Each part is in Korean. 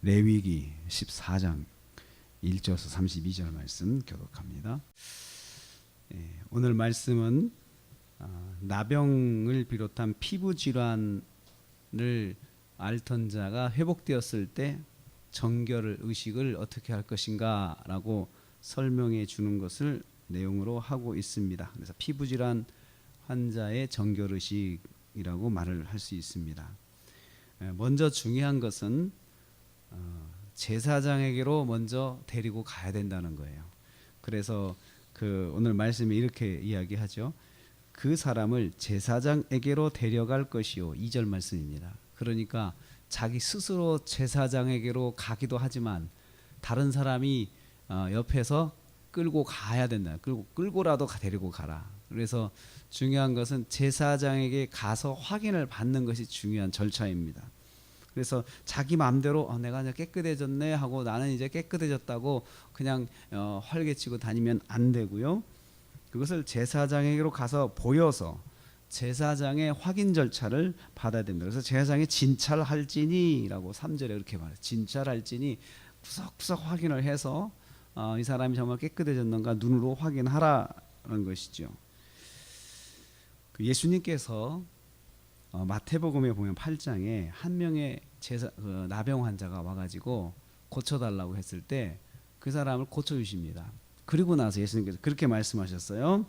레위기 14장 1절에서 32절 말씀 교독합니다. 오늘 말씀은 나병을 비롯한 피부 질환을 앓던 자가 회복되었을 때 정결 의식을 어떻게 할 것인가라고 설명해 주는 것을 내용으로 하고 있습니다. 그래서 피부 질환 환자의 정결 의식이라고 말을 할 수 있습니다. 먼저 중요한 것은 제사장에게로 먼저 데리고 가야 된다는 거예요. 그래서 오늘 말씀이 이렇게 이야기하죠. 그 사람을 제사장에게로 데려갈 것이요. 2절 말씀입니다. 그러니까 자기 스스로 제사장에게로 가기도 하지만 다른 사람이 옆에서 끌고 가야 된다. 끌고라도 데리고 가라. 그래서 중요한 것은 제사장에게 가서 확인을 받는 것이 중요한 절차입니다. 그래서 자기 마음대로 내가 이제 깨끗해졌네 하고 나는 이제 깨끗해졌다고 그냥 활개치고 다니면 안 되고요. 그것을 제사장에게로 가서 보여서 제사장의 확인 절차를 받아야 됩니다. 그래서 제사장이 진찰할지니라고 3절에 그렇게 말해요. 진찰할지니 구석구석 확인을 해서 이 사람이 정말 깨끗해졌는가 눈으로 확인하라는 것이죠. 예수님께서 마태복음에 보면 8장에 한 명의 나병 환자가 와가지고 고쳐달라고 했을 때 그 사람을 고쳐주십니다. 그리고 나서 예수님께서 그렇게 말씀하셨어요.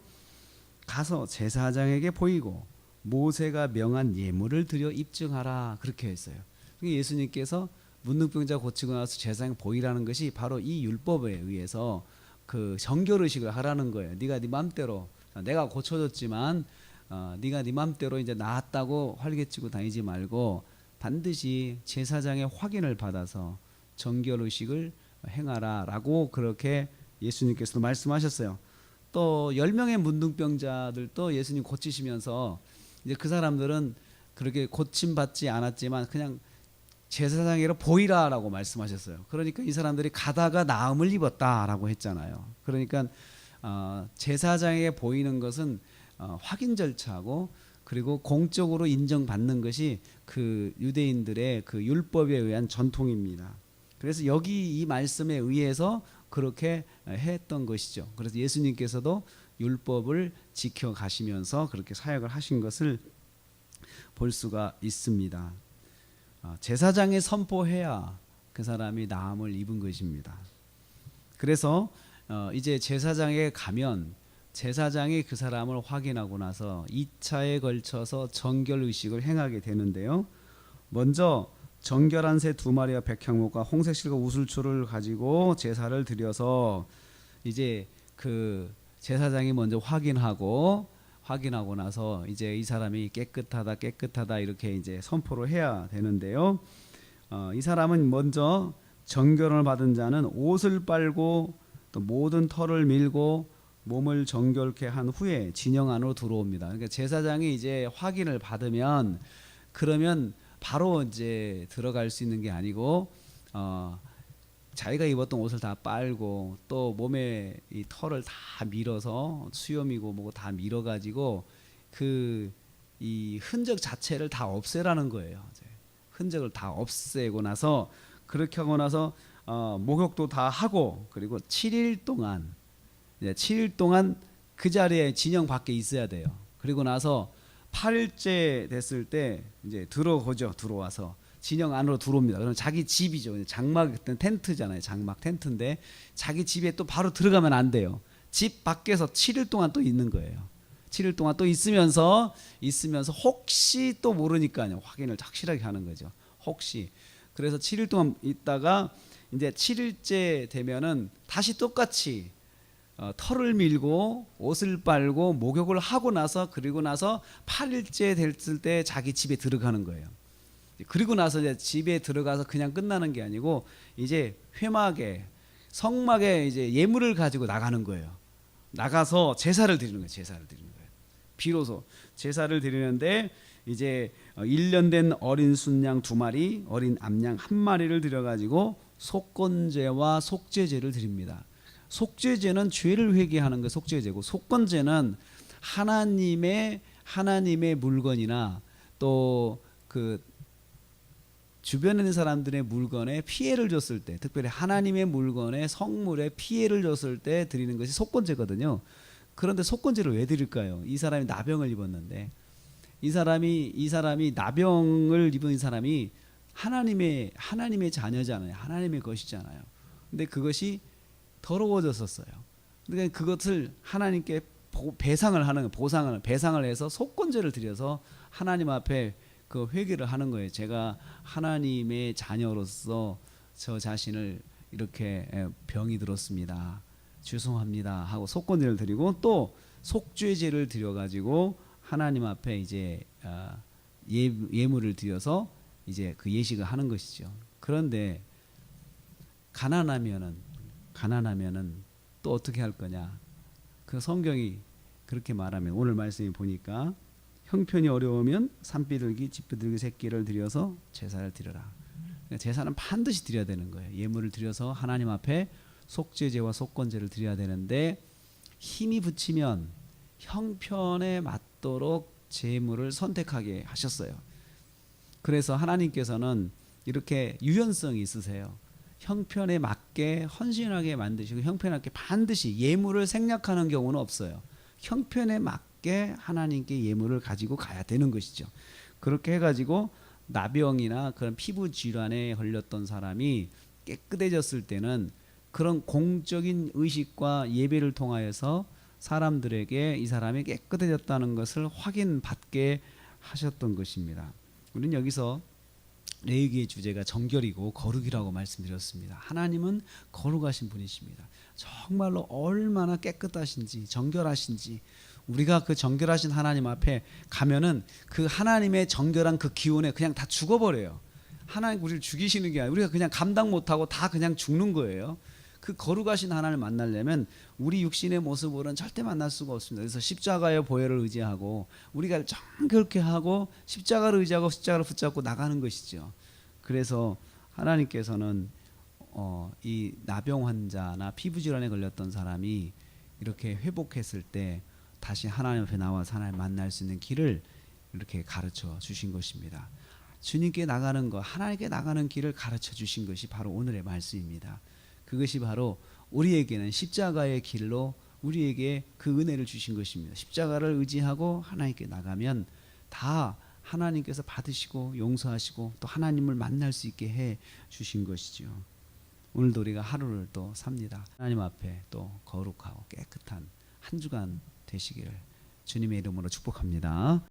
가서 제사장에게 보이고 모세가 명한 예물을 드려 입증하라. 그렇게 했어요. 예수님께서 문둥병자 고치고 나서 제사장에 보이라는 것이 바로 이 율법에 의해서 그 정결의식을 하라는 거예요. 네가 네 맘대로 내가 고쳐줬지만 네가 네 맘대로 이제 나았다고 활개치고 다니지 말고 반드시 제사장의 확인을 받아서 정결의식을 행하라라고 그렇게 예수님께서도 말씀하셨어요. 또 10명의 문둥병자들도 예수님 고치시면서 이제 그 사람들은 그렇게 고침받지 않았지만 그냥 제사장에게로 보이라라고 말씀하셨어요. 그러니까 이 사람들이 가다가 나음을 입었다라고 했잖아요. 그러니까 제사장에게 보이는 것은 확인 절차고 그리고 공적으로 인정받는 것이 그 유대인들의 그 율법에 의한 전통입니다. 그래서 여기 이 말씀에 의해서 그렇게 했던 것이죠. 그래서 예수님께서도 율법을 지켜가시면서 그렇게 사역을 하신 것을 볼 수가 있습니다. 제사장에 선포해야 그 사람이 나음을 입은 것입니다. 그래서 이제 제사장에 가면 제사장이 그 사람을 확인하고 나서 2차에 걸쳐서 정결의식을 행하게 되는데요. 먼저 정결한 새 2마리와 백향목과 홍색실과 우슬초를 가지고 제사를 드려서 이제 그 제사장이 먼저 확인하고 나서 이제 이 사람이 깨끗하다 이렇게 이제 선포를 해야 되는데요. 이 사람은 먼저 정결을 받은 자는 옷을 빨고 또 모든 털을 밀고 몸을 정결케 한 후에 진영 안으로 들어옵니다. 그러니까 제사장이 이제 확인을 받으면 그러면 바로 이제 들어갈 수 있는 게 아니고 자기가 입었던 옷을 다 빨고 또 몸에 이 털을 다 밀어서 수염이고 뭐고 다 밀어가지고 이 흔적 자체를 다 없애라는 거예요. 이제 흔적을 다 없애고 나서 그렇게 하고 나서 목욕도 다 하고 그리고 7일 동안 그 자리에 진영 밖에 있어야 돼요. 그리고 나서 8일째 됐을 때 이제 들어와서 진영 안으로 들어옵니다. 그럼 자기 집이죠. 장막 텐트잖아요. 장막 텐트인데 자기 집에 또 바로 들어가면 안 돼요. 집 밖에서 7일 동안 또 있는 거예요. 7일 동안 또 있으면서 혹시 또 모르니까요. 확인을 확실하게 하는 거죠. 혹시. 그래서 7일 동안 있다가 이제 7일째 되면은 다시 똑같이 털을 밀고 옷을 빨고 목욕을 하고 나서 그리고 나서 8일째 됐을 때 자기 집에 들어가는 거예요. 그리고 나서 이제 집에 들어가서 그냥 끝나는 게 아니고 이제 성막에 이제 예물을 가지고 나가는 거예요. 나가서 제사를 드리는 거예요. 비로소 제사를 드리는데 이제 1년 된 어린 순양 2마리, 어린 암양 1마리를 드려가지고 속건제와 속죄제를 드립니다. 속죄제는 죄를 회개하는 게 속죄제고 속건제는 하나님의 물건이나 또 그 주변에 있는 사람들의 물건에 피해를 줬을 때, 특별히 하나님의 물건에 성물에 피해를 줬을 때 드리는 것이 속건제거든요. 그런데 속건제를 왜 드릴까요? 이 사람이 나병을 입었는데, 이 사람이 나병을 입은 사람이 하나님의 자녀잖아요. 하나님의 것이잖아요. 근데 그것이 더러워졌었어요. 그러니까 그것을 하나님께 배상을 하는, 배상을 해서 속건제를 드려서 하나님 앞에 그 회개를 하는 거예요. 제가 하나님의 자녀로서 저 자신을 이렇게 병이 들었습니다. 죄송합니다 하고 속건제를 드리고, 또 속죄제를 드려가지고 하나님 앞에 이제 예물을 드려서 이제 그 예식을 하는 것이죠. 그런데 가난하면은 또 어떻게 할 거냐? 그 성경이 그렇게 말하면, 오늘 말씀에 보니까 형편이 어려우면 산비둘기, 집비둘기 새끼를 들여서 제사를 드려라. 그러니까 제사는 반드시 드려야 되는 거예요. 예물을 드려서 하나님 앞에 속죄제와 속건제를 드려야 되는데, 힘이 붙이면 형편에 맞도록 제물을 선택하게 하셨어요. 그래서 하나님께서는 이렇게 유연성이 있으세요. 형편에 맞게 헌신하게 만드시고, 형편에 맞게 반드시 예물을 생략하는 경우는 없어요. 형편에 맞게 하나님께 예물을 가지고 가야 되는 것이죠. 그렇게 해가지고 나병이나 그런 피부 질환에 걸렸던 사람이 깨끗해졌을 때는 그런 공적인 의식과 예배를 통하여서 사람들에게 이 사람이 깨끗해졌다는 것을 확인받게 하셨던 것입니다. 우리는 여기서 레위기의 주제가 정결이고 거룩이라고 말씀드렸습니다. 하나님은 거룩하신 분이십니다. 정말로 얼마나 깨끗하신지, 정결하신지, 우리가 그 정결하신 하나님 앞에 가면은 그 하나님의 정결한 그 기운에 그냥 다 죽어버려요. 하나님 우리를 죽이시는 게 아니라 우리가 그냥 감당 못하고 다 그냥 죽는 거예요. 그 거룩하신 하나님을 만나려면 우리 육신의 모습으로는 절대 만날 수가 없습니다. 그래서 십자가의 보혈을 의지하고 우리가 정결케 하고 십자가를 의지하고 십자가를 붙잡고 나가는 것이죠. 그래서 하나님께서는 이 나병 환자나 피부질환에 걸렸던 사람이 이렇게 회복했을 때 다시 하나님 앞에 나와서 하나님 만날 수 있는 길을 이렇게 가르쳐 주신 것입니다. 주님께 나가는 것, 하나님께 나가는 길을 가르쳐 주신 것이 바로 오늘의 말씀입니다. 그것이 바로 우리에게는 십자가의 길로 우리에게 그 은혜를 주신 것입니다. 십자가를 의지하고 하나님께 나가면 다 하나님께서 받으시고 용서하시고 또 하나님을 만날 수 있게 해 주신 것이죠. 오늘도 우리가 하루를 또 삽니다. 하나님 앞에 또 거룩하고 깨끗한 한 주간 되시기를 주님의 이름으로 축복합니다.